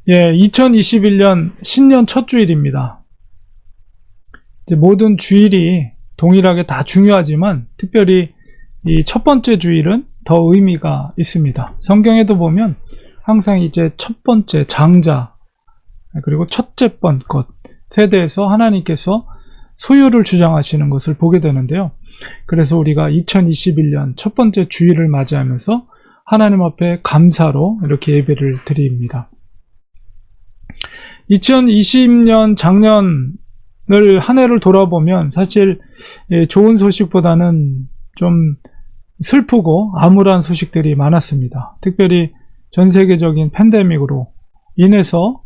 예, 2021년 신년 첫 주일입니다. 이제 모든 주일이 동일하게 다 중요하지만 특별히 이 첫 번째 주일은 더 의미가 있습니다. 성경에도 보면 항상 이제 첫 번째 장자 그리고 첫째 번 것에 대해서 하나님께서 소유를 주장하시는 것을 보게 되는데요. 그래서 우리가 2021년 첫 번째 주일을 맞이하면서 하나님 앞에 감사로 이렇게 예배를 드립니다. 2020년 작년을 한 해를 돌아보면 사실 좋은 소식보다는 좀 슬프고 암울한 소식들이 많았습니다. 특별히 전 세계적인 팬데믹으로 인해서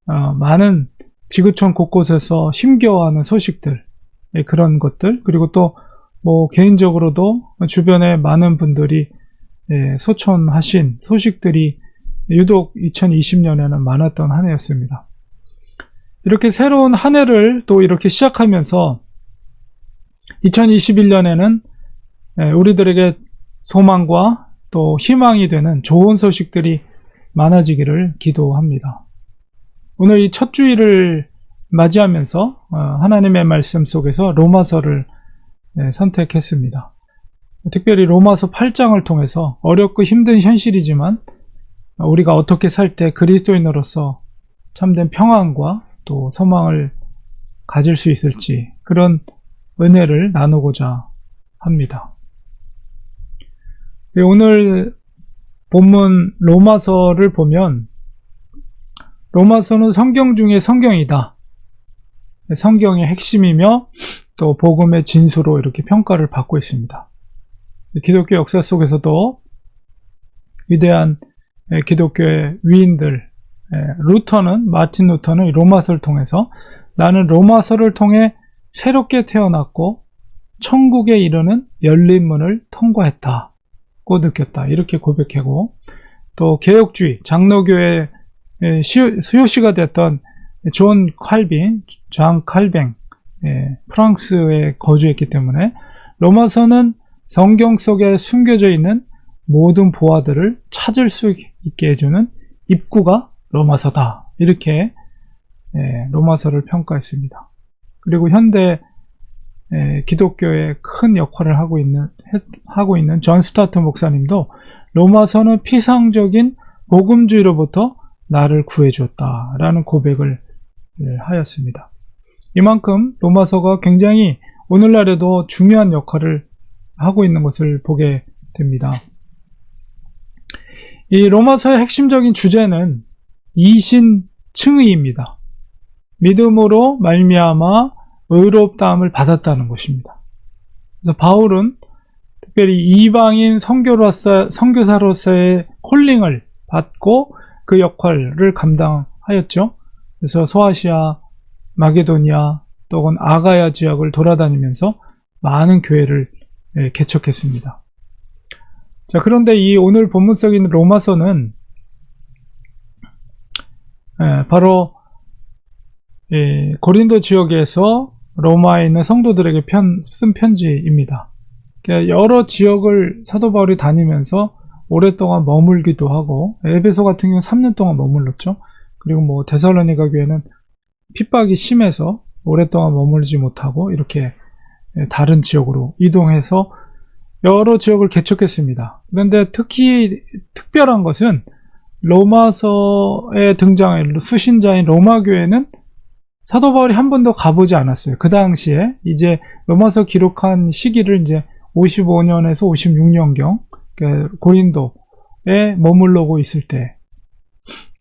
많은 지구촌 곳곳에서 힘겨워하는 소식들, 그런 것들, 그리고 또 뭐 개인적으로도 주변에 많은 분들이 소천하신 소식들이 유독 2020년에는 많았던 한 해였습니다. 이렇게 새로운 한 해를 또 이렇게 시작하면서 2021년에는 우리들에게 소망과 또 희망이 되는 좋은 소식들이 많아지기를 기도합니다. 오늘 이 첫 주일을 맞이하면서 하나님의 말씀 속에서 로마서를 선택했습니다. 특별히 로마서 8장을 통해서 어렵고 힘든 현실이지만 우리가 어떻게 살 때 그리스도인으로서 참된 평안과 또 소망을 가질 수 있을지 그런 은혜를 나누고자 합니다. 오늘 본문 로마서를 보면 로마서는 성경 중에 성경이다. 성경의 핵심이며 또 복음의 진수로 이렇게 평가를 받고 있습니다. 기독교 역사 속에서도 위대한 기독교의 위인들 마틴 루터는 로마서를 통해서 나는 로마서를 통해 새롭게 태어났고 천국에 이르는 열린 문을 통과했다고 느꼈다. 이렇게 고백하고 또 개혁주의 장로교의 수요시가 됐던 장 칼뱅 프랑스에 거주했기 때문에 로마서는 성경 속에 숨겨져 있는 모든 보화들을 찾을 수 있게 해주는 입구가 로마서다. 이렇게 로마서를 평가했습니다. 그리고 현대 기독교의 큰 역할을 하고 있는 존 스타트 목사님도 로마서는 피상적인 복음주의로부터 나를 구해주었다라는 고백을 하였습니다. 이만큼 로마서가 굉장히 오늘날에도 중요한 역할을 하고 있는 것을 보게 됩니다. 이 로마서의 핵심적인 주제는 이신칭의입니다. 믿음으로 말미암아 의롭다함을 받았다는 것입니다. 그래서 바울은 특별히 이방인 선교사로서의 콜링을 받고 그 역할을 감당하였죠. 그래서 소아시아, 마게도니아 또는 아가야 지역을 돌아다니면서 많은 교회를 개척했습니다. 자, 그런데 이 오늘 본문 속에 있는 로마서는 바로 고린도 지역에서 로마에 있는 성도들에게 쓴 편지입니다. 여러 지역을 사도 바울이 다니면서 오랫동안 머물기도 하고 에베소 같은 경우는 3년 동안 머물렀죠. 그리고 뭐 데살로니가 교회는 핍박이 심해서 오랫동안 머물지 못하고 이렇게 다른 지역으로 이동해서 여러 지역을 개척했습니다. 그런데 특히 특별한 것은 로마서에 등장한 수신자인 로마 교회는 사도 바울이 한 번도 가보지 않았어요. 그 당시에 이제 로마서 기록한 시기를 이제 55년에서 56년경 고린도에 머물러고 있을 때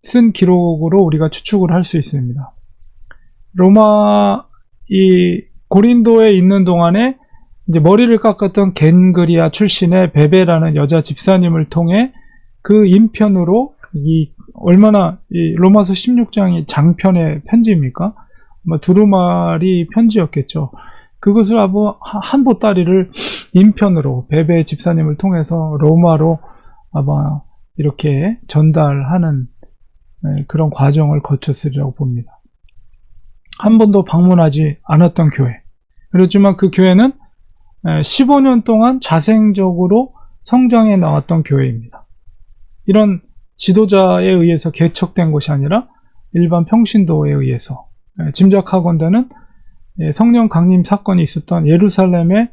쓴 기록으로 우리가 추측을 할 수 있습니다. 고린도에 있는 동안에 이제 머리를 깎았던 겐그리아 출신의 베베라는 여자 집사님을 통해 그 인편으로 얼마나 로마서 16장이 장편의 편지입니까? 두루마리 편지였겠죠. 그것을 한 보따리를 인편으로 베베 집사님을 통해서 로마로 아마 이렇게 전달하는 그런 과정을 거쳤으리라고 봅니다. 한 번도 방문하지 않았던 교회. 그렇지만 그 교회는 15년 동안 자생적으로 성장해 나왔던 교회입니다. 이런 지도자에 의해서 개척된 것이 아니라 일반 평신도에 의해서 짐작하건대는 성령 강림 사건이 있었던 예루살렘의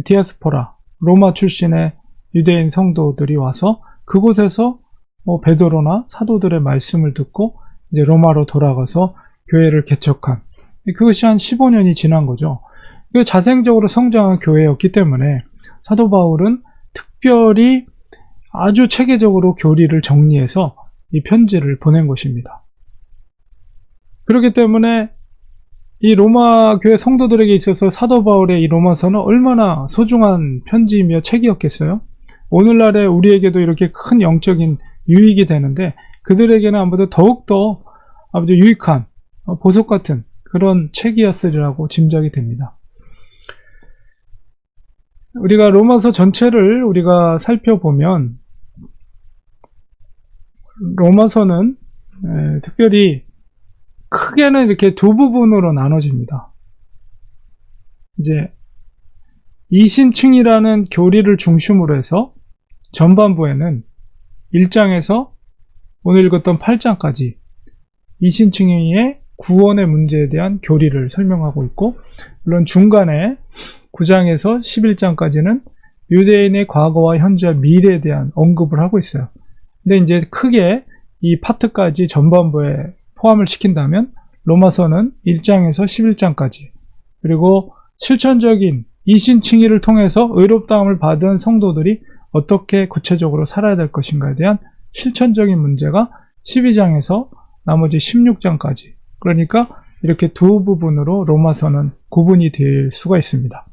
디아스포라, 로마 출신의 유대인 성도들이 와서 그곳에서 베드로나 사도들의 말씀을 듣고 이제 로마로 돌아가서 교회를 개척한, 그것이 한 15년이 지난 거죠. 자생적으로 성장한 교회였기 때문에 사도 바울은 특별히 아주 체계적으로 교리를 정리해서 이 편지를 보낸 것입니다. 그렇기 때문에 이 로마 교회 성도들에게 있어서 사도 바울의 이 로마서는 얼마나 소중한 편지이며 책이었겠어요? 오늘날에 우리에게도 이렇게 큰 영적인 유익이 되는데 그들에게는 아무래도 더욱더 아주 유익한 보석 같은 그런 책이었으리라고 짐작이 됩니다. 우리가 로마서 전체를 우리가 살펴보면 로마서는 특별히 크게는 이렇게 두 부분으로 나눠집니다. 이제 이신층이라는 교리를 중심으로 해서 전반부에는 1장에서 오늘 읽었던 8장까지 이신층의 구원의 문제에 대한 교리를 설명하고 있고, 물론 중간에 9장에서 11장까지는 유대인의 과거와 현재와 미래에 대한 언급을 하고 있어요. 근데 이제 크게 이 파트까지 전반부에 포함을 시킨다면 로마서는 1장에서 11장까지, 그리고 실천적인 이신칭의를 통해서 의롭다함을 받은 성도들이 어떻게 구체적으로 살아야 될 것인가에 대한 실천적인 문제가 12장에서 나머지 16장까지, 그러니까 이렇게 두 부분으로 로마서는 구분이 될 수가 있습니다.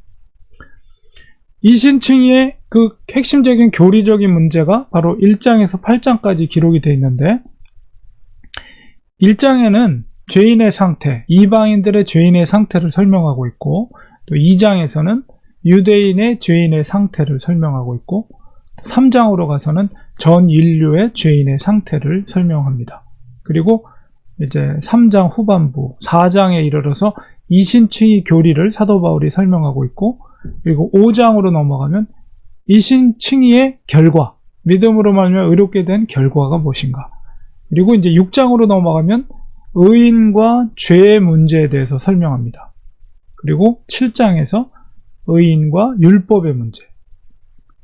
이신칭의의 그 핵심적인 교리적인 문제가 바로 1장에서 8장까지 기록이 되어 있는데, 1장에는 죄인의 상태, 이방인들의 죄인의 상태를 설명하고 있고, 또 2장에서는 유대인의 죄인의 상태를 설명하고 있고, 3장으로 가서는 전 인류의 죄인의 상태를 설명합니다. 그리고 이제 3장 후반부, 4장에 이르러서 이신칭의 교리를 사도 바울이 설명하고 있고, 그리고 5장으로 넘어가면 이신칭의의 결과, 믿음으로 말미암아 의롭게 된 결과가 무엇인가. 그리고 이제 6장으로 넘어가면 의인과 죄의 문제에 대해서 설명합니다. 그리고 7장에서 의인과 율법의 문제,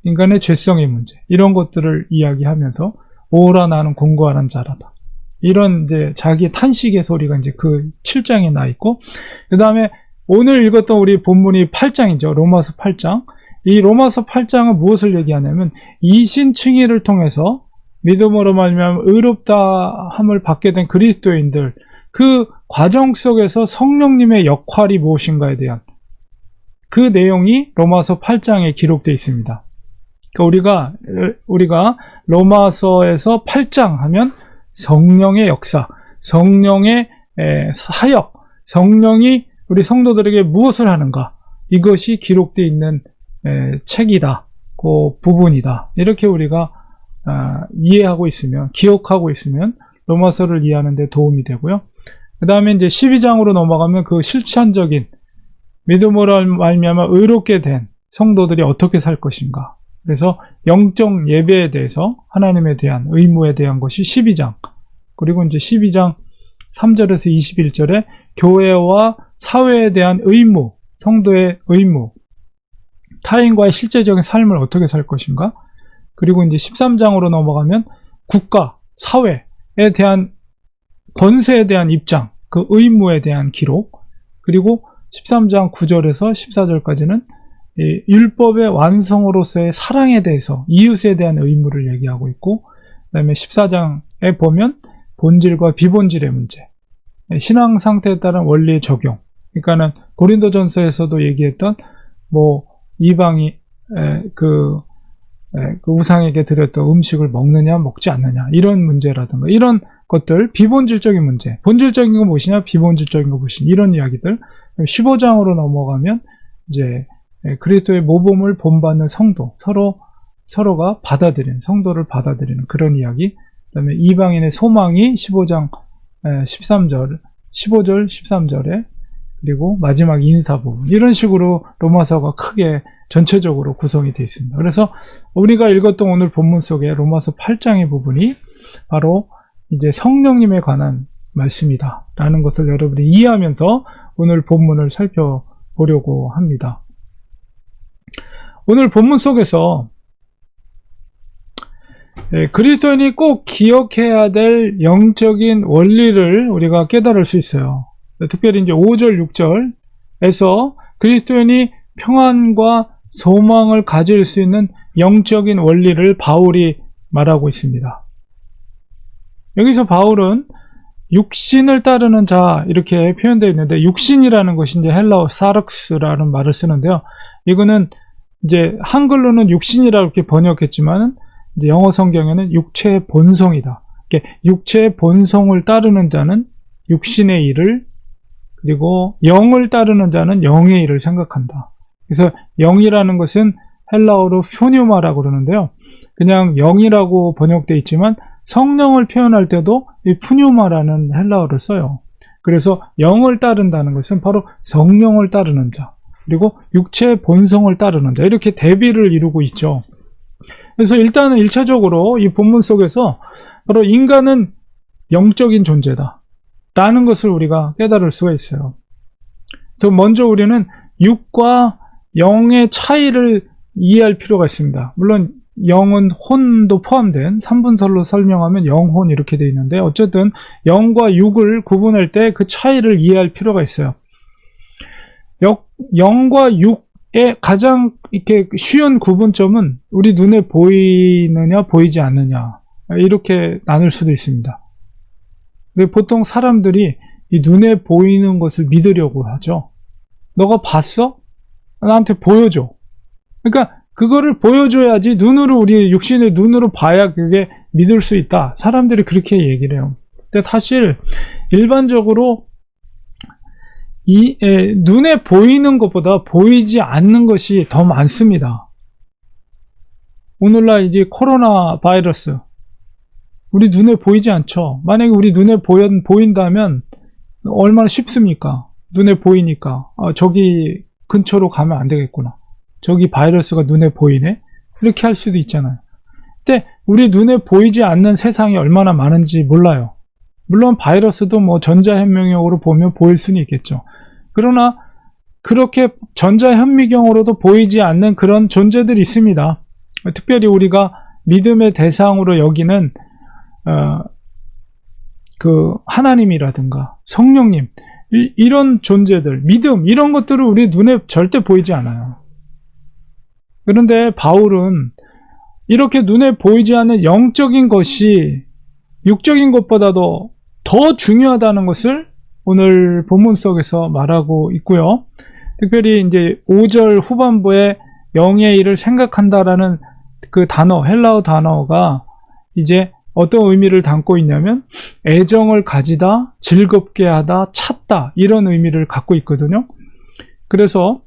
인간의 죄성의 문제, 이런 것들을 이야기하면서 오라 나는 공고하는 자라다, 이런 이제 자기 탄식의 소리가 이제 그 7장에 나 있고, 그 다음에 오늘 읽었던 우리 본문이 8장이죠. 로마서 8장. 이 로마서 8장은 무엇을 얘기하냐면 이신칭의를 통해서 믿음으로 말미암아 의롭다함을 받게 된 그리스도인들, 그 과정 속에서 성령님의 역할이 무엇인가에 대한 그 내용이 로마서 8장에 기록되어 있습니다. 그러니까 우리가 로마서에서 8장 하면 성령의 역사, 성령의 사역, 성령이 우리 성도들에게 무엇을 하는가, 이것이 기록되어 있는 책이다, 그 부분이다, 이렇게 우리가 이해하고 있으면, 기억하고 있으면 로마서를 이해하는 데 도움이 되고요. 그 다음에 이제 12장으로 넘어가면 그 실천적인 믿음으로 말미암아 의롭게 된 성도들이 어떻게 살 것인가, 그래서 영적 예배에 대해서 하나님에 대한 의무에 대한 것이 12장, 그리고 이제 12장 3절에서 21절에 교회와 사회에 대한 의무, 성도의 의무, 타인과의 실제적인 삶을 어떻게 살 것인가, 그리고 이제 13장으로 넘어가면 국가, 사회에 대한 권세에 대한 입장, 그 의무에 대한 기록, 그리고 13장 9절에서 14절까지는 율법의 완성으로서의 사랑에 대해서, 이웃에 대한 의무를 얘기하고 있고, 그 다음에 14장에 보면 본질과 비본질의 문제, 신앙 상태에 따른 원리의 적용, 그러니까는 고린도전서에서도 얘기했던 이방이 그 우상에게 드렸던 음식을 먹느냐 먹지 않느냐, 이런 문제라든가 이런 것들, 비본질적인 문제, 본질적인 건 무엇이냐, 비본질적인 건 무엇이냐, 이런 이야기들. 15장으로 넘어가면 이제 그리스도의 모범을 본받는 성도, 서로가 받아들이는, 성도를 받아들이는 그런 이야기. 그다음에 이방인의 소망이 15장 13절, 15절 13절에, 그리고 마지막 인사 부분, 이런 식으로 로마서가 크게 전체적으로 구성이 되어 있습니다. 그래서 우리가 읽었던 오늘 본문 속에 로마서 8장의 부분이 바로 이제 성령님에 관한 말씀이다 라는 것을 여러분이 이해하면서 오늘 본문을 살펴보려고 합니다. 오늘 본문 속에서 그리스도인이 꼭 기억해야 될 영적인 원리를 우리가 깨달을 수 있어요. 특별히 이제 5절, 6절에서 그리스도인이 평안과 소망을 가질 수 있는 영적인 원리를 바울이 말하고 있습니다. 여기서 바울은 육신을 따르는 자 이렇게 표현되어 있는데, 육신이라는 것이 이제 헬라어 사르크스라는 말을 쓰는데요. 이거는 이제 한글로는 육신이라고 이렇게 번역했지만 이제 영어 성경에는 육체의 본성이다. 육체의 본성을 따르는 자는 육신의 일을, 그리고 영을 따르는 자는 영의 일을 생각한다. 그래서 영이라는 것은 헬라어로 표뉴마라고 그러는데요. 그냥 영이라고 번역되어 있지만 성령을 표현할 때도 이 푸뉴마라는 헬라어를 써요. 그래서 영을 따른다는 것은 바로 성령을 따르는 자, 그리고 육체의 본성을 따르는 자, 이렇게 대비를 이루고 있죠. 그래서 일단은 1차적으로 이 본문 속에서 바로 인간은 영적인 존재다 라는 것을 우리가 깨달을 수가 있어요. 그래서 먼저 우리는 육과 영의 차이를 이해할 필요가 있습니다. 물론 영은 혼도 포함된 3분설로 설명하면 영혼 이렇게 되어 있는데, 어쨌든 영과 육을 구분할 때 그 차이를 이해할 필요가 있어요. 영과 육의 가장 이렇게 쉬운 구분점은 우리 눈에 보이느냐 보이지 않느냐 이렇게 나눌 수도 있습니다. 보통 사람들이 이 눈에 보이는 것을 믿으려고 하죠. 너가 봤어? 나한테 보여줘. 그러니까 그거를 보여줘야지, 눈으로, 우리 육신의 눈으로 봐야 그게 믿을 수 있다. 사람들이 그렇게 얘기를 해요. 근데 사실 일반적으로 눈에 보이는 것보다 보이지 않는 것이 더 많습니다. 오늘날 이제 코로나 바이러스, 우리 눈에 보이지 않죠. 만약에 우리 눈에 보인다면 얼마나 쉽습니까? 눈에 보이니까 저기 근처로 가면 안 되겠구나, 저기 바이러스가 눈에 보이네, 이렇게 할 수도 있잖아요. 근데 우리 눈에 보이지 않는 세상이 얼마나 많은지 몰라요. 물론 바이러스도 뭐 전자현미경으로 보면 보일 수는 있겠죠. 그러나 그렇게 전자현미경으로도 보이지 않는 그런 존재들이 있습니다. 특별히 우리가 믿음의 대상으로 여기는 그 하나님이라든가 성령님, 이런 존재들, 믿음, 이런 것들을 우리 눈에 절대 보이지 않아요. 그런데 바울은 이렇게 눈에 보이지 않는 영적인 것이 육적인 것보다도 더 중요하다는 것을 오늘 본문 속에서 말하고 있고요. 특별히 이제 5절 후반부에 영의 일을 생각한다라는 그 단어, 헬라어 단어가 이제 어떤 의미를 담고 있냐면 애정을 가지다, 즐겁게 하다, 찾다, 이런 의미를 갖고 있거든요. 그래서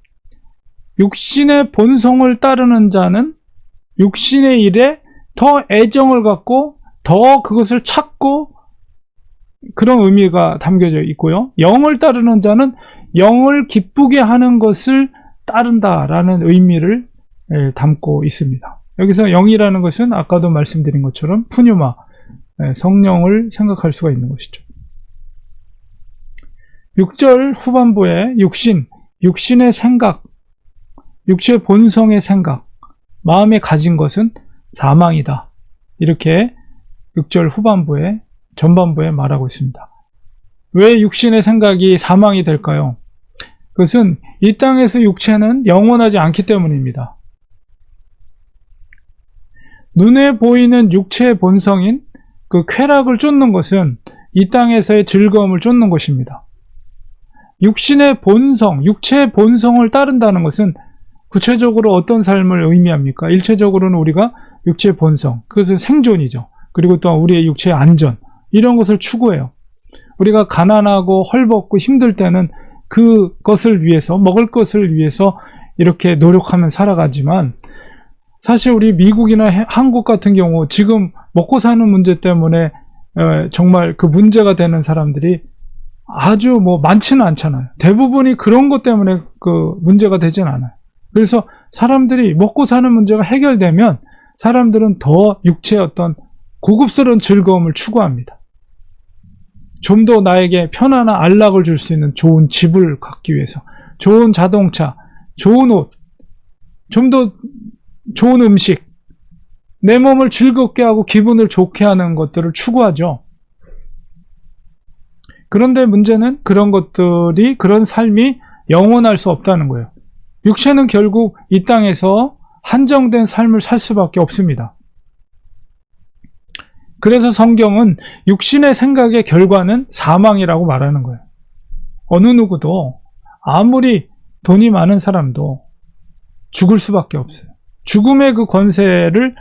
육신의 본성을 따르는 자는 육신의 일에 더 애정을 갖고 더 그것을 찾고, 그런 의미가 담겨져 있고요. 영을 따르는 자는 영을 기쁘게 하는 것을 따른다라는 의미를 담고 있습니다. 여기서 영이라는 것은 아까도 말씀드린 것처럼 푸뉴마, 성령을 생각할 수가 있는 것이죠. 6절 후반부에 육신의 생각, 육체의 본성의 생각, 마음에 가진 것은 사망이다, 이렇게 6절 후반부에, 전반부에 말하고 있습니다. 왜 육신의 생각이 사망이 될까요? 그것은 이 땅에서 육체는 영원하지 않기 때문입니다. 눈에 보이는 육체의 본성인 그 쾌락을 쫓는 것은 이 땅에서의 즐거움을 쫓는 것입니다. 육신의 본성, 육체의 본성을 따른다는 것은 구체적으로 어떤 삶을 의미합니까? 일체적으로는 우리가 육체의 본성, 그것은 생존이죠. 그리고 또 우리의 육체의 안전, 이런 것을 추구해요. 우리가 가난하고 헐벗고 힘들 때는 그것을 위해서, 먹을 것을 위해서 이렇게 노력하면 살아가지만, 사실 우리 미국이나 한국 같은 경우 지금 먹고 사는 문제 때문에 정말 그 문제가 되는 사람들이 아주 뭐 많지는 않잖아요. 대부분이 그런 것 때문에 그 문제가 되진 않아요. 그래서 사람들이 먹고 사는 문제가 해결되면 사람들은 더 육체의 어떤 고급스러운 즐거움을 추구합니다. 좀 더 나에게 편안한 안락을 줄 수 있는 좋은 집을 갖기 위해서, 좋은 자동차, 좋은 옷, 좀 더 좋은 음식, 내 몸을 즐겁게 하고 기분을 좋게 하는 것들을 추구하죠. 그런데 문제는 그런 것들이, 그런 삶이 영원할 수 없다는 거예요. 육체는 결국 이 땅에서 한정된 삶을 살 수밖에 없습니다. 그래서 성경은 육신의 생각의 결과는 사망이라고 말하는 거예요. 어느 누구도, 아무리 돈이 많은 사람도 죽을 수밖에 없어요. 죽음의 그 권세를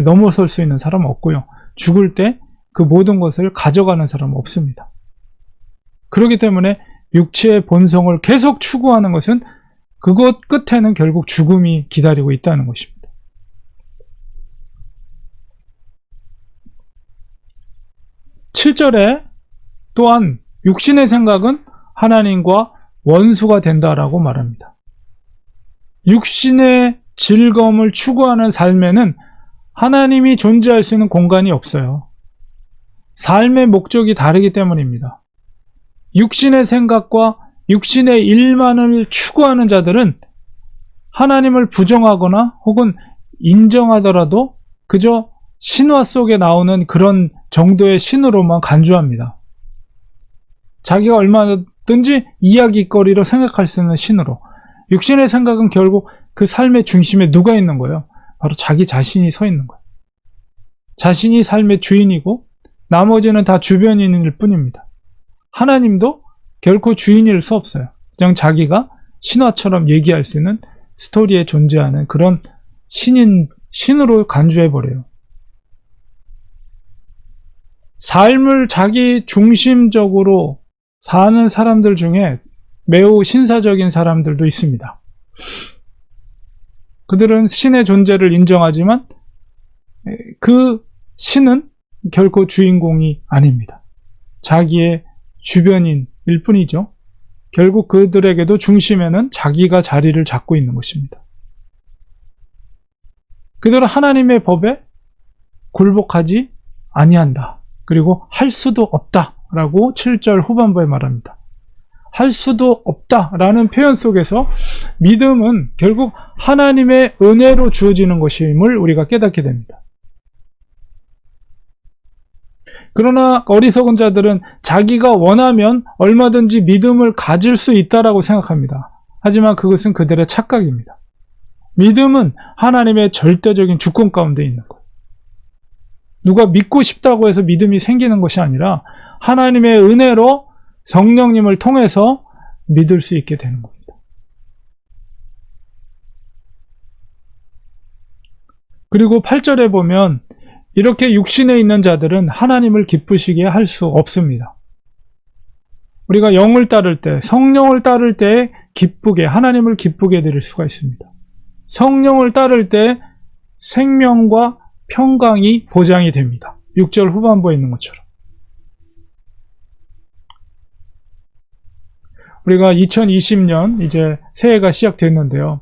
넘어설 수 있는 사람은 없고요. 죽을 때 그 모든 것을 가져가는 사람은 없습니다. 그렇기 때문에 육체의 본성을 계속 추구하는 것은 그것 끝에는 결국 죽음이 기다리고 있다는 것입니다. (7절에) 또한 육신의 생각은 하나님과 원수가 된다라고 말합니다. 육신의 즐거움을 추구하는 삶에는 하나님이 존재할 수 있는 공간이 없어요. 삶의 목적이 다르기 때문입니다. 육신의 생각과 육신의 일만을 추구하는 자들은 하나님을 부정하거나 혹은 인정하더라도 그저 신화 속에 나오는 그런 정도의 신으로만 간주합니다. 자기가 얼마든지 이야기거리로 생각할 수 있는 신으로. 육신의 생각은 결국 그 삶의 중심에 누가 있는 거예요? 바로 자기 자신이 서 있는 거예요. 자신이 삶의 주인이고 나머지는 다 주변인일 뿐입니다. 하나님도 결코 주인일 수 없어요. 그냥 자기가 신화처럼 얘기할 수 있는 스토리에 존재하는 그런 신으로 간주해버려요. 삶을 자기 중심적으로 사는 사람들 중에 매우 신사적인 사람들도 있습니다. 그들은 신의 존재를 인정하지만 그 신은 결코 주인공이 아닙니다. 자기의 주변인일 뿐이죠. 결국 그들에게도 중심에는 자기가 자리를 잡고 있는 것입니다. 그들은 하나님의 법에 굴복하지 아니한다. 그리고 할 수도 없다라고 7절 후반부에 말합니다. 할 수도 없다라는 표현 속에서 믿음은 결국 하나님의 은혜로 주어지는 것임을 우리가 깨닫게 됩니다. 그러나 어리석은 자들은 자기가 원하면 얼마든지 믿음을 가질 수 있다라고 생각합니다. 하지만 그것은 그들의 착각입니다. 믿음은 하나님의 절대적인 주권 가운데 있는 거예요. 누가 믿고 싶다고 해서 믿음이 생기는 것이 아니라 하나님의 은혜로 성령님을 통해서 믿을 수 있게 되는 겁니다. 그리고 8절에 보면 이렇게 육신에 있는 자들은 하나님을 기쁘시게 할 수 없습니다. 우리가 영을 따를 때, 성령을 따를 때 기쁘게, 하나님을 기쁘게 드릴 수가 있습니다. 성령을 따를 때 생명과 평강이 보장이 됩니다. 6절 후반부에 있는 것처럼. 우리가 2020년 이제 새해가 시작됐는데요.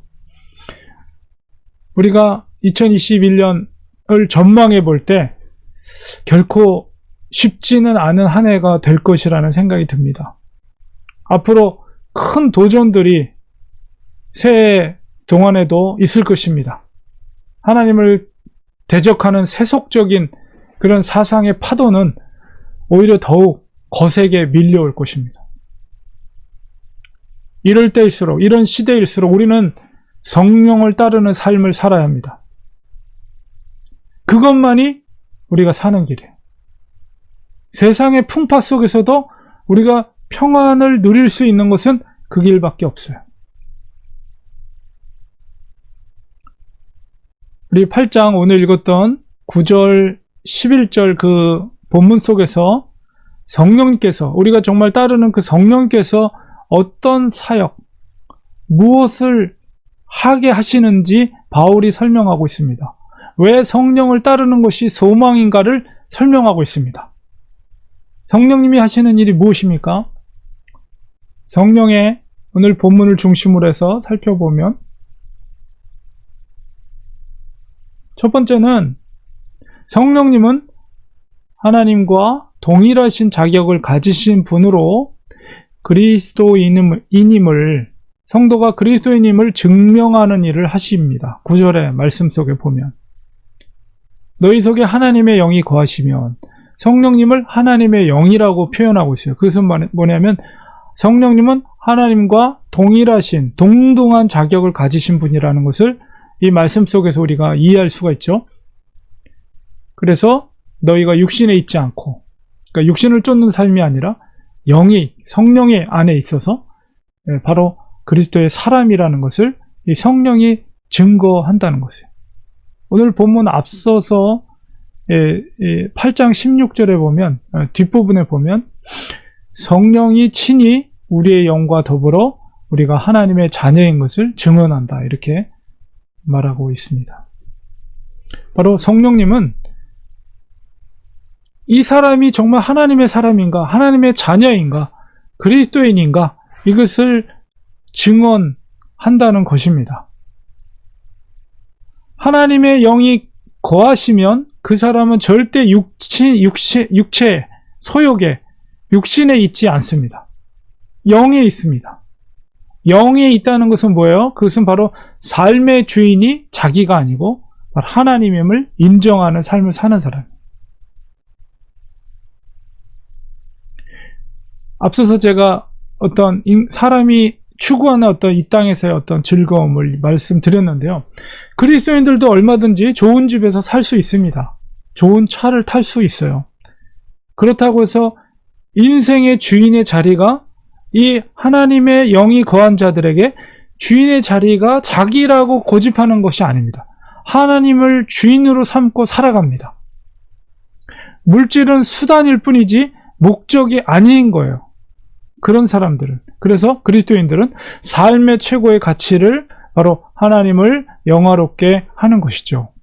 우리가 2021년을 전망해 볼 때 결코 쉽지는 않은 한 해가 될 것이라는 생각이 듭니다. 앞으로 큰 도전들이 새해 동안에도 있을 것입니다. 하나님을 대적하는 세속적인 그런 사상의 파도는 오히려 더욱 거세게 밀려올 것입니다. 이럴 때일수록, 이런 시대일수록 우리는 성령을 따르는 삶을 살아야 합니다. 그것만이 우리가 사는 길이에요. 세상의 풍파 속에서도 우리가 평안을 누릴 수 있는 것은 그 길밖에 없어요. 우리 8장 오늘 읽었던 9절, 11절 그 본문 속에서 성령님께서, 우리가 정말 따르는 그 성령님께서 어떤 사역, 무엇을 하게 하시는지 바울이 설명하고 있습니다. 왜 성령을 따르는 것이 소망인가를 설명하고 있습니다. 성령님이 하시는 일이 무엇입니까? 성령의 오늘 본문을 중심으로 해서 살펴보면 첫 번째는 성령님은 하나님과 동일하신 자격을 가지신 분으로 그리스도인임을, 성도가 그리스도인임을 증명하는 일을 하십니다. 9절의 말씀 속에 보면 너희 속에 하나님의 영이 거하시면, 성령님을 하나님의 영이라고 표현하고 있어요. 그것은 뭐냐면 성령님은 하나님과 동일하신, 동등한 자격을 가지신 분이라는 것을 이 말씀 속에서 우리가 이해할 수가 있죠. 그래서 너희가 육신에 있지 않고, 그러니까 육신을 쫓는 삶이 아니라 영이, 성령의 안에 있어서 바로 그리스도의 사람이라는 것을 이 성령이 증거한다는 것이에요. 오늘 본문 앞서서 8장 16절에 보면, 뒷부분에 보면 성령이 친히 우리의 영과 더불어 우리가 하나님의 자녀인 것을 증언한다, 이렇게 말하고 있습니다. 바로 성령님은 이 사람이 정말 하나님의 사람인가, 하나님의 자녀인가, 그리스도인인가, 이것을 증언한다는 것입니다. 하나님의 영이 거하시면 그 사람은 절대 육체, 소욕에, 육신에 있지 않습니다. 영에 있습니다. 영에 있다는 것은 뭐예요? 그것은 바로 삶의 주인이 자기가 아니고 하나님임을 인정하는 삶을 사는 사람입니다. 앞서서 제가 어떤 사람이 추구하는 어떤 이 땅에서의 어떤 즐거움을 말씀드렸는데요. 그리스도인들도 얼마든지 좋은 집에서 살 수 있습니다. 좋은 차를 탈 수 있어요. 그렇다고 해서 인생의 주인의 자리가, 이 하나님의 영이 거한 자들에게 주인의 자리가 자기라고 고집하는 것이 아닙니다. 하나님을 주인으로 삼고 살아갑니다. 물질은 수단일 뿐이지 목적이 아닌 거예요. 그런 사람들은, 그래서 그리스도인들은 삶의 최고의 가치를 바로 하나님을 영화롭게 하는 것이죠.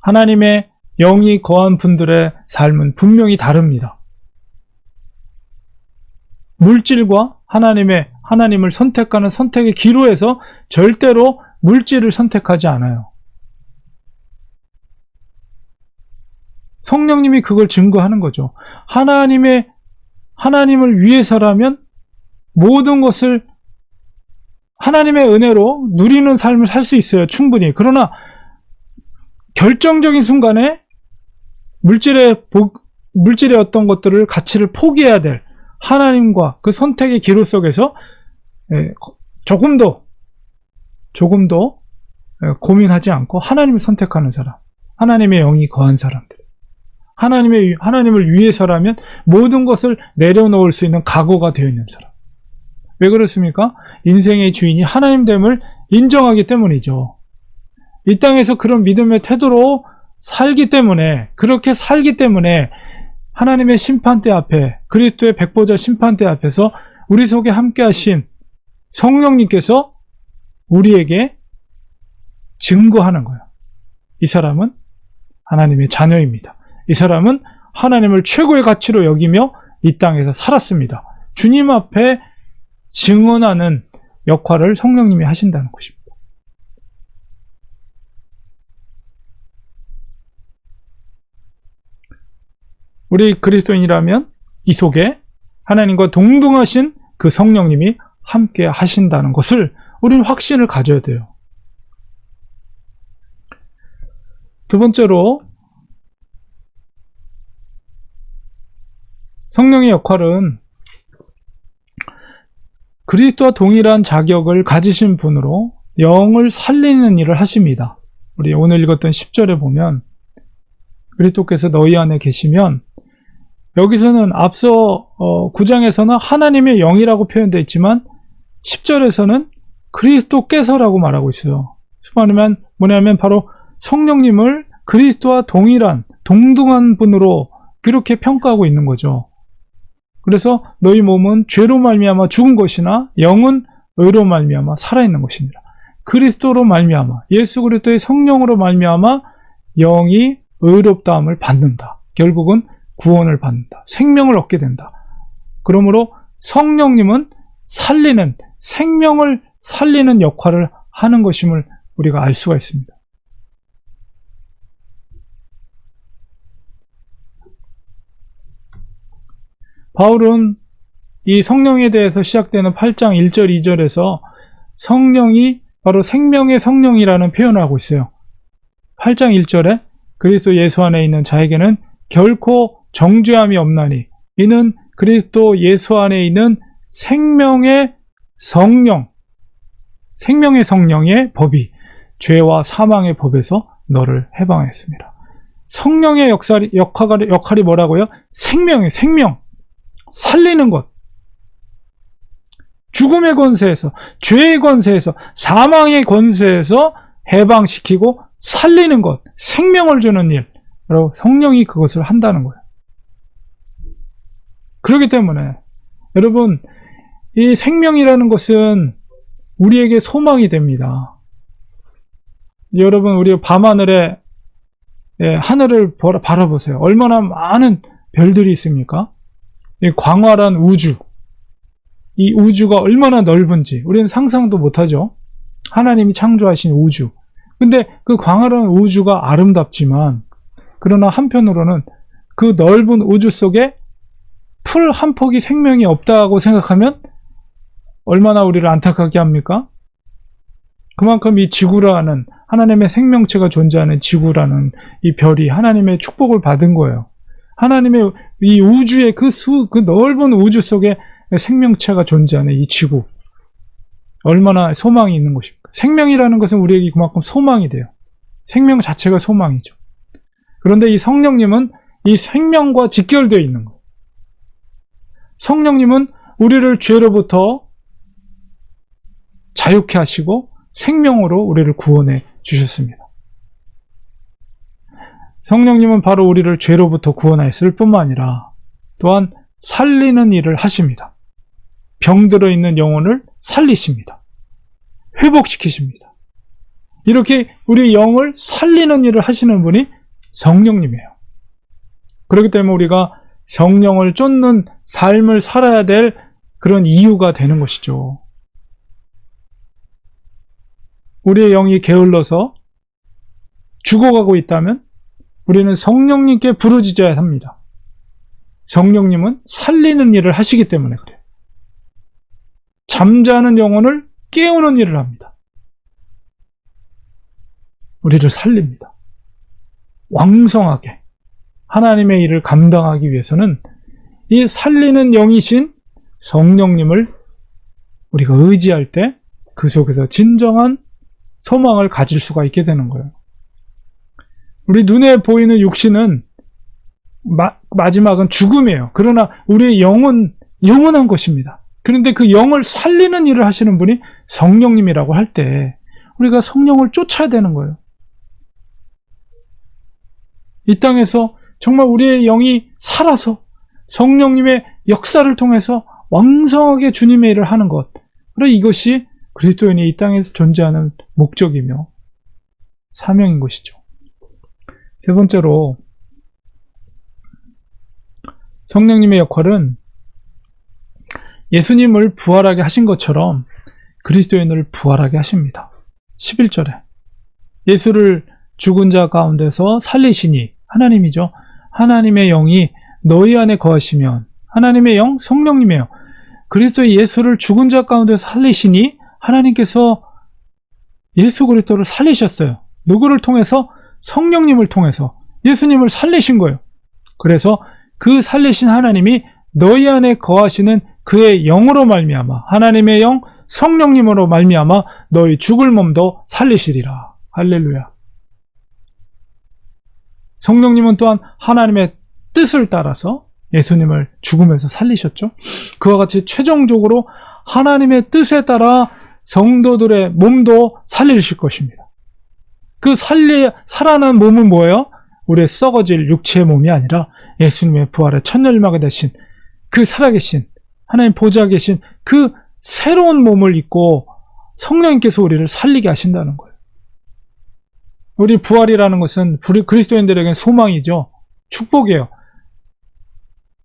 하나님의 영이 거한 분들의 삶은 분명히 다릅니다. 물질과 하나님을 선택하는 선택의 기로에서 절대로 물질을 선택하지 않아요. 성령님이 그걸 증거하는 거죠. 하나님을 위해서라면 모든 것을 하나님의 은혜로 누리는 삶을 살 수 있어요. 충분히. 그러나 결정적인 순간에 물질의 어떤 것들을, 가치를 포기해야 될 하나님과 그 선택의 기로 속에서 조금도 고민하지 않고 하나님을 선택하는 사람, 하나님의 영이 거한 사람들, 하나님을 위해서라면 모든 것을 내려놓을 수 있는 각오가 되어 있는 사람. 왜 그렇습니까? 인생의 주인이 하나님됨을 인정하기 때문이죠. 이 땅에서 그런 믿음의 태도로 살기 때문에, 그렇게 살기 때문에 하나님의 심판대 앞에, 그리스도의 백보자 심판대 앞에서 우리 속에 함께 하신 성령님께서 우리에게 증거하는 거예요. 이 사람은 하나님의 자녀입니다. 이 사람은 하나님을 최고의 가치로 여기며 이 땅에서 살았습니다. 주님 앞에 증언하는 역할을 성령님이 하신다는 것입니다. 우리 그리스도인이라면 이 속에 하나님과 동등하신 그 성령님이 함께 하신다는 것을 우리는 확신을 가져야 돼요. 두 번째로, 성령의 역할은 그리스도와 동일한 자격을 가지신 분으로 영을 살리는 일을 하십니다. 우리 오늘 읽었던 10절에 보면 그리스도께서 너희 안에 계시면, 여기서는 앞서 9장에서는 하나님의 영이라고 표현되어 있지만 10절에서는 그리스도께서라고 말하고 있어요. 뭐냐면 바로 성령님을 그리스도와 동일한, 동등한 분으로 그렇게 평가하고 있는 거죠. 그래서 너희 몸은 죄로 말미암아 죽은 것이나 영은 의로 말미암아 살아있는 것입니다. 그리스도로 말미암아, 예수 그리스도의 성령으로 말미암아 영이 의롭다함을 받는다. 결국은 구원을 받는다. 생명을 얻게 된다. 그러므로 성령님은 생명을 살리는 역할을 하는 것임을 우리가 알 수가 있습니다. 바울은 이 성령에 대해서 시작되는 8장 1절 2절에서 성령이 바로 생명의 성령이라는 표현을 하고 있어요. 8장 1절에 그리스도 예수 안에 있는 자에게는 결코 정죄함이 없나니 이는 그리스도 예수 안에 있는 생명의 성령, 생명의 성령의 법이 죄와 사망의 법에서 너를 해방했습니다. 성령의 역할이 뭐라고요? 생명의 생명, 살리는 것. 죽음의 권세에서, 죄의 권세에서, 사망의 권세에서 해방시키고 살리는 것, 생명을 주는 일. 바로 성령이 그것을 한다는 거예요. 그렇기 때문에 여러분, 이 생명이라는 것은 우리에게 소망이 됩니다. 여러분, 우리 밤하늘에 하늘을 바라보세요. 얼마나 많은 별들이 있습니까? 이 광활한 우주, 이 우주가 얼마나 넓은지 우리는 상상도 못하죠. 하나님이 창조하신 우주. 근데 그 광활한 우주가 아름답지만, 그러나 한편으로는 그 넓은 우주 속에 풀 한 폭이 생명이 없다고 생각하면 얼마나 우리를 안타깝게 합니까? 그만큼 이 지구라는, 하나님의 생명체가 존재하는 지구라는 이 별이 하나님의 축복을 받은 거예요. 하나님의 이 우주의 그 넓은 우주 속에 생명체가 존재하는 이 지구, 얼마나 소망이 있는 것입니까? 생명이라는 것은 우리에게 그만큼 소망이 돼요. 생명 자체가 소망이죠. 그런데 이 성령님은 이 생명과 직결되어 있는 거예요. 성령님은 우리를 죄로부터 자유케 하시고 생명으로 우리를 구원해 주셨습니다. 성령님은 바로 우리를 죄로부터 구원하였을 뿐만 아니라 또한 살리는 일을 하십니다. 병들어 있는 영혼을 살리십니다. 회복시키십니다. 이렇게 우리 영을 살리는 일을 하시는 분이 성령님이에요. 그렇기 때문에 우리가 성령을 쫓는 삶을 살아야 될 그런 이유가 되는 것이죠. 우리의 영이 게을러서 죽어가고 있다면 우리는 성령님께 부르짖어야 합니다. 성령님은 살리는 일을 하시기 때문에 그래요. 잠자는 영혼을 깨우는 일을 합니다. 우리를 살립니다. 왕성하게 하나님의 일을 감당하기 위해서는 이 살리는 영이신 성령님을 우리가 의지할 때 그 속에서 진정한 소망을 가질 수가 있게 되는 거예요. 우리 눈에 보이는 육신은 마지막은 죽음이에요. 그러나 우리의 영은 영원한 것입니다. 그런데 그 영을 살리는 일을 하시는 분이 성령님이라고 할 때 우리가 성령을 쫓아야 되는 거예요. 이 땅에서 정말 우리의 영이 살아서 성령님의 역사를 통해서 왕성하게 주님의 일을 하는 것, 그리고 이것이 그리스도인이 이 땅에서 존재하는 목적이며 사명인 것이죠. 세 번째로, 성령님의 역할은 예수님을 부활하게 하신 것처럼 그리스도인을 부활하게 하십니다. 11절에 예수를 죽은 자 가운데서 살리시니, 하나님이죠. 하나님의 영이 너희 안에 거하시면, 하나님의 영 성령님이에요. 그리스도의 예수를 죽은 자 가운데서 살리시니, 하나님께서 예수 그리스도를 살리셨어요. 누구를 통해서? 성령님을 통해서 예수님을 살리신 거예요. 그래서 그 살리신 하나님이 너희 안에 거하시는 그의 영으로 말미암아, 하나님의 영 성령님으로 말미암아 너희 죽을 몸도 살리시리라. 할렐루야. 성령님은 또한 하나님의 뜻을 따라서 예수님을 죽음에서 살리셨죠. 그와 같이 최종적으로 하나님의 뜻에 따라 성도들의 몸도 살리실 것입니다. 그 살아난 몸은 뭐예요? 우리의 썩어질 육체의 몸이 아니라 예수님의 부활의 첫 열매가 되신 그 살아계신 하나님 보좌에 계신 그 새로운 몸을 입고 성령님께서 우리를 살리게 하신다는 거예요. 우리 부활이라는 것은 그리스도인들에게는 소망이죠. 축복이에요.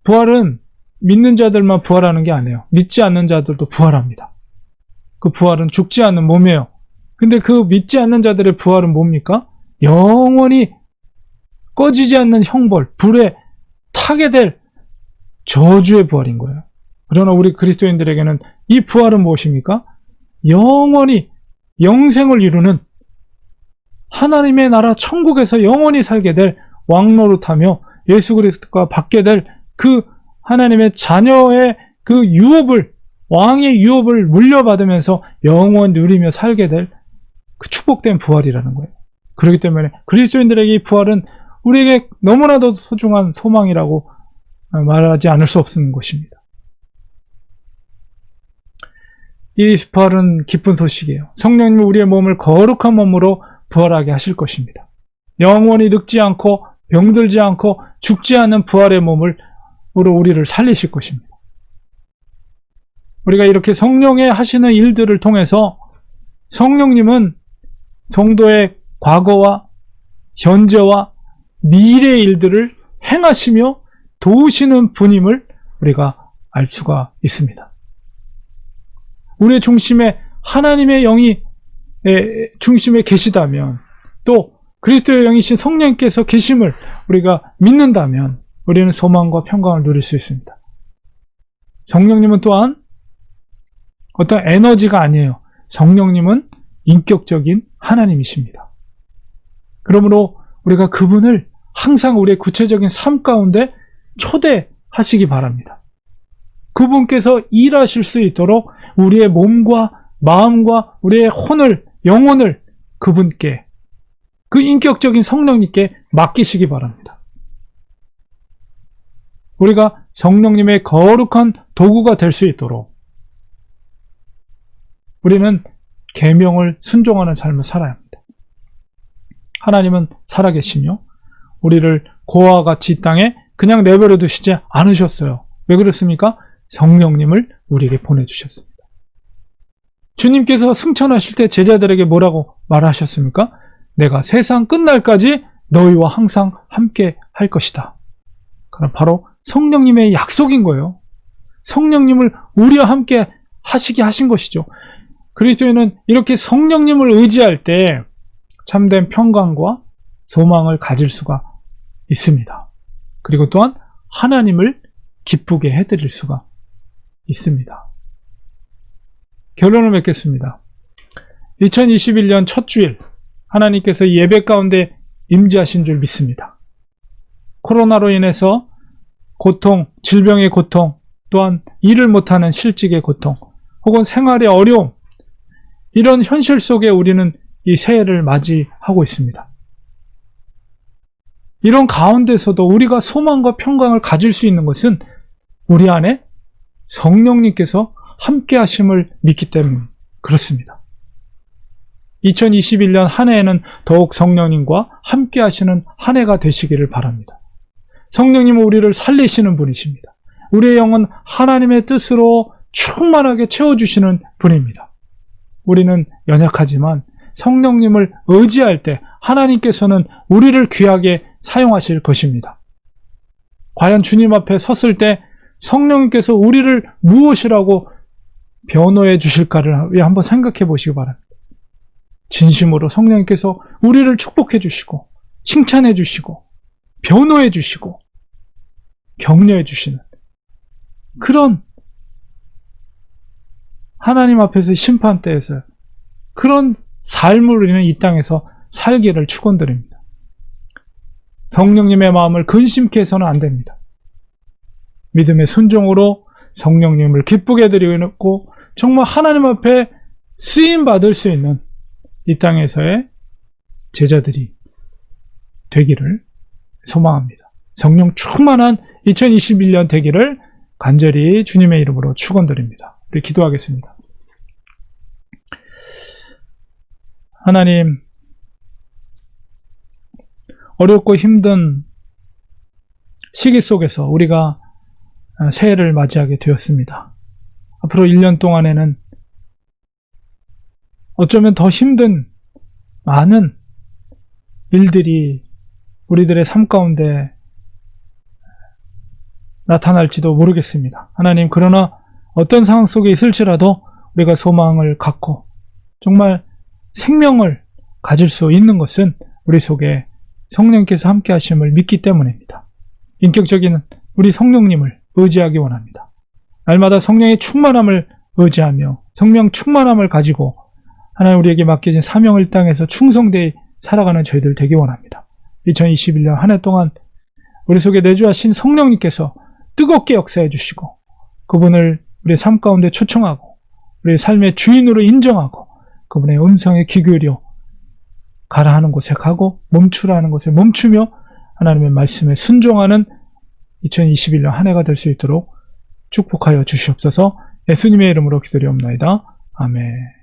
부활은 믿는 자들만 부활하는 게 아니에요. 믿지 않는 자들도 부활합니다. 그 부활은 죽지 않는 몸이에요. 근데 그 믿지 않는 자들의 부활은 뭡니까? 영원히 꺼지지 않는 형벌, 불에 타게 될 저주의 부활인 거예요. 그러나 우리 그리스도인들에게는 이 부활은 무엇입니까? 영원히 영생을 이루는 하나님의 나라 천국에서 영원히 살게 될 왕노릇하며 예수 그리스도가 받게 될 그 하나님의 자녀의 그 유업을, 왕의 유업을 물려받으면서 영원 누리며 살게 될 그 축복된 부활이라는 거예요. 그렇기 때문에 그리스도인들에게 이 부활은 우리에게 너무나도 소중한 소망이라고 말하지 않을 수 없는 것입니다. 이 부활은 기쁜 소식이에요. 성령님이 우리의 몸을 거룩한 몸으로 부활하게 하실 것입니다. 영원히 늙지 않고 병들지 않고 죽지 않는 부활의 몸으로 우리를 살리실 것입니다. 우리가 이렇게 성령의 하시는 일들을 통해서 성령님은 성도의 과거와 현재와 미래의 일들을 행하시며 도우시는 분임을 우리가 알 수가 있습니다. 우리의 중심에 하나님의 영이 중심에 계시다면, 또 그리스도의 영이신 성령께서 계심을 우리가 믿는다면 우리는 소망과 평강을 누릴 수 있습니다. 성령님은 또한 어떤 에너지가 아니에요. 성령님은 인격적인 하나님이십니다. 그러므로 우리가 그분을 항상 우리의 구체적인 삶 가운데 초대하시기 바랍니다. 그분께서 일하실 수 있도록 우리의 몸과 마음과 우리의 혼을, 영혼을 그분께, 그 인격적인 성령님께 맡기시기 바랍니다. 우리가 성령님의 거룩한 도구가 될 수 있도록 우리는 계명을 순종하는 삶을 살아야 합니다. 하나님은 살아계시며 우리를 고아와 같이 이 땅에 그냥 내버려 두시지 않으셨어요. 왜 그렇습니까? 성령님을 우리에게 보내주셨습니다. 주님께서 승천하실 때 제자들에게 뭐라고 말하셨습니까? 내가 세상 끝날까지 너희와 항상 함께 할 것이다. 그럼 바로 성령님의 약속인 거예요. 성령님을 우리와 함께 하시게 하신 것이죠. 그리스도인은 이렇게 성령님을 의지할 때 참된 평강과 소망을 가질 수가 있습니다. 그리고 또한 하나님을 기쁘게 해드릴 수가 있습니다. 결론을 맺겠습니다. 2021년 첫 주일 하나님께서 예배 가운데 임재하신 줄 믿습니다. 코로나로 인해서 고통, 질병의 고통, 또한 일을 못하는 실직의 고통, 혹은 생활의 어려움, 이런 현실 속에 우리는 이 새해를 맞이하고 있습니다. 이런 가운데서도 우리가 소망과 평강을 가질 수 있는 것은 우리 안에 성령님께서 함께 하심을 믿기 때문에 그렇습니다. 2021년 한 해에는 더욱 성령님과 함께 하시는 한 해가 되시기를 바랍니다. 성령님은 우리를 살리시는 분이십니다. 우리의 영은 하나님의 뜻으로 충만하게 채워주시는 분입니다. 우리는 연약하지만 성령님을 의지할 때 하나님께서는 우리를 귀하게 사용하실 것입니다. 과연 주님 앞에 섰을 때 성령님께서 우리를 무엇이라고 변호해 주실까를 한번 생각해 보시기 바랍니다. 진심으로 성령님께서 우리를 축복해 주시고 칭찬해 주시고 변호해 주시고 격려해 주시는 그런 하나님 앞에서 심판대에서 그런 삶을 우리는 이 땅에서 살기를 축원드립니다. 성령님의 마음을 근심케 해서는 안 됩니다. 믿음의 순종으로 성령님을 기쁘게 드리고 정말 하나님 앞에 쓰임받을 수 있는 이 땅에서의 제자들이 되기를 소망합니다. 성령 충만한 2021년 되기를 간절히 주님의 이름으로 축원드립니다. 우리 기도하겠습니다. 하나님, 어렵고 힘든 시기 속에서 우리가 새해를 맞이하게 되었습니다. 앞으로 1년 동안에는 어쩌면 더 힘든 많은 일들이 우리들의 삶 가운데 나타날지도 모르겠습니다. 하나님, 그러나 어떤 상황 속에 있을지라도 우리가 소망을 갖고 정말 생명을 가질 수 있는 것은 우리 속에 성령께서 함께 하심을 믿기 때문입니다. 인격적인 우리 성령님을 의지하기 원합니다. 날마다 성령의 충만함을 의지하며 성령 충만함을 가지고 하나님 우리에게 맡겨진 사명을 땅에서 충성되이 살아가는 저희들 되기 원합니다. 2021년 한 해 동안 우리 속에 내주하신 성령님께서 뜨겁게 역사해 주시고 그분을 우리의 삶 가운데 초청하고 우리의 삶의 주인으로 인정하고 그분의 음성에 귀 기울여 가라 하는 곳에 가고 멈추라 하는 곳에 멈추며 하나님의 말씀에 순종하는 2021년 한 해가 될 수 있도록 축복하여 주시옵소서. 예수님의 이름으로 기도리옵나이다. 아멘.